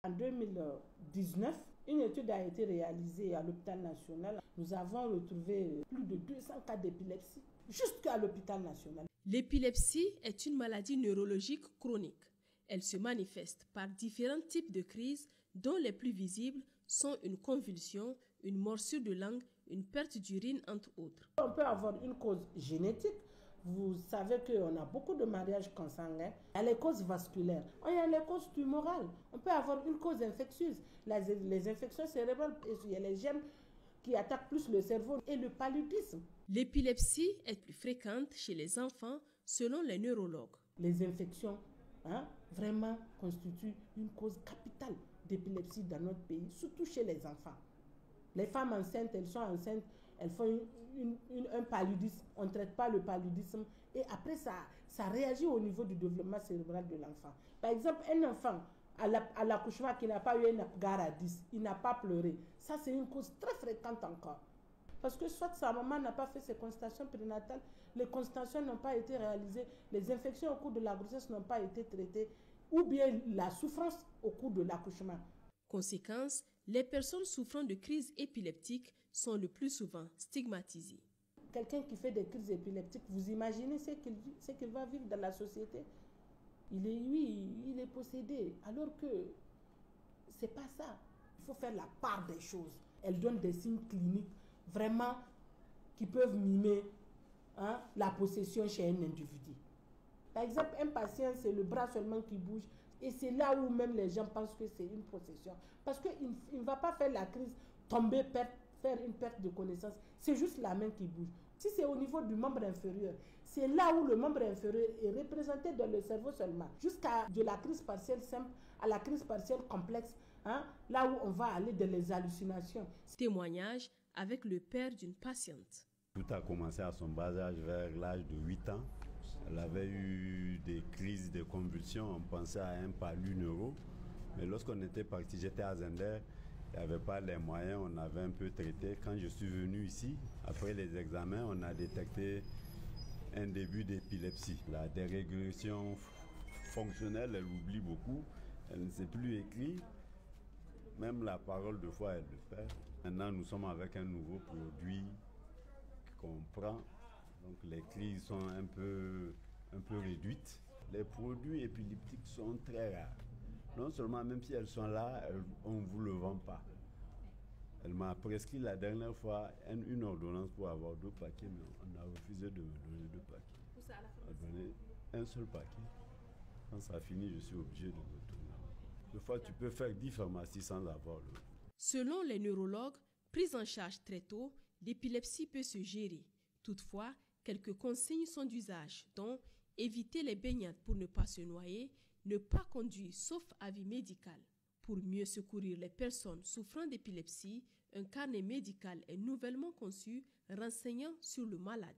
En 2019, une étude a été réalisée à l'hôpital national. Nous avons retrouvé plus de 200 cas d'épilepsie, juste à l'hôpital national. L'épilepsie est une maladie neurologique chronique. Elle se manifeste par différents types de crises dont les plus visibles sont une convulsion, une morsure de langue, une perte d'urine, entre autres. On peut avoir une cause génétique. Vous savez qu'on a beaucoup de mariages consanguins. Il y a les causes vasculaires, il y a les causes tumorales. On peut avoir une cause infectieuse. Les infections cérébrales, il y a les germes qui attaquent plus le cerveau et le paludisme. L'épilepsie est plus fréquente chez les enfants selon les neurologues. Les infections vraiment constituent une cause capitale d'épilepsie dans notre pays, surtout chez les enfants. Les femmes enceintes, elles sont enceintes, elles font un paludisme, on ne traite pas le paludisme et après ça réagit au niveau du développement cérébral de l'enfant. Par exemple, un enfant à l'accouchement qui n'a pas eu un apgar à 10, il n'a pas pleuré, ça c'est une cause très fréquente encore. Parce que soit sa maman n'a pas fait ses consultations prénatales, les consultations n'ont pas été réalisées, les infections au cours de la grossesse n'ont pas été traitées, ou bien la souffrance au cours de l'accouchement. Conséquence, les personnes souffrant de crises épileptiques sont le plus souvent stigmatisées. Quelqu'un qui fait des crises épileptiques, vous imaginez ce qu'il va vivre dans la société? Il est possédé, alors que ce n'est pas ça. Il faut faire la part des choses. Elle donne des signes cliniques vraiment qui peuvent mimer la possession chez un individu. Par exemple, un patient, c'est le bras seulement qui bouge et c'est là où même les gens pensent que c'est une possession. Parce qu'il ne va pas faire la crise, tomber, faire une perte de connaissance. C'est juste la main qui bouge. Si c'est au niveau du membre inférieur, c'est là où le membre inférieur est représenté dans le cerveau seulement. Jusqu'à de la crise partielle simple à la crise partielle complexe, là où on va aller dans les hallucinations. Témoignage avec le père d'une patiente. Tout a commencé à son bas âge, vers l'âge de 8 ans. Elle avait eu des crises de convulsions, on pensait à un palud neuro. Mais lorsqu'on était parti, j'étais à Zender, il n'y avait pas les moyens, on avait un peu traité. Quand je suis venu ici, après les examens, on a détecté un début d'épilepsie. La dérégulation fonctionnelle, elle oublie beaucoup, elle ne sait plus écrire. Même la parole, de fois, elle le perd. Maintenant, nous sommes avec un nouveau produit qu'on prend. Donc, les crises sont un peu réduites. Les produits épileptiques sont très rares. Non seulement, même si elles sont là, on ne vous le vend pas. Elle m'a prescrit la dernière fois une ordonnance pour avoir 2 paquets, mais on a refusé de me donner 2 paquets. Où ça, à la pharmacie? On a donné un seul paquet. Quand ça finit, je suis obligé de retourner. Des fois, tu peux faire 10 pharmacies sans avoir le. Selon les neurologues, prise en charge très tôt, l'épilepsie peut se gérer. Toutefois, quelques consignes sont d'usage, dont éviter les baignades pour ne pas se noyer, ne pas conduire sauf avis médical. Pour mieux secourir les personnes souffrant d'épilepsie, un carnet médical est nouvellement conçu renseignant sur le malade.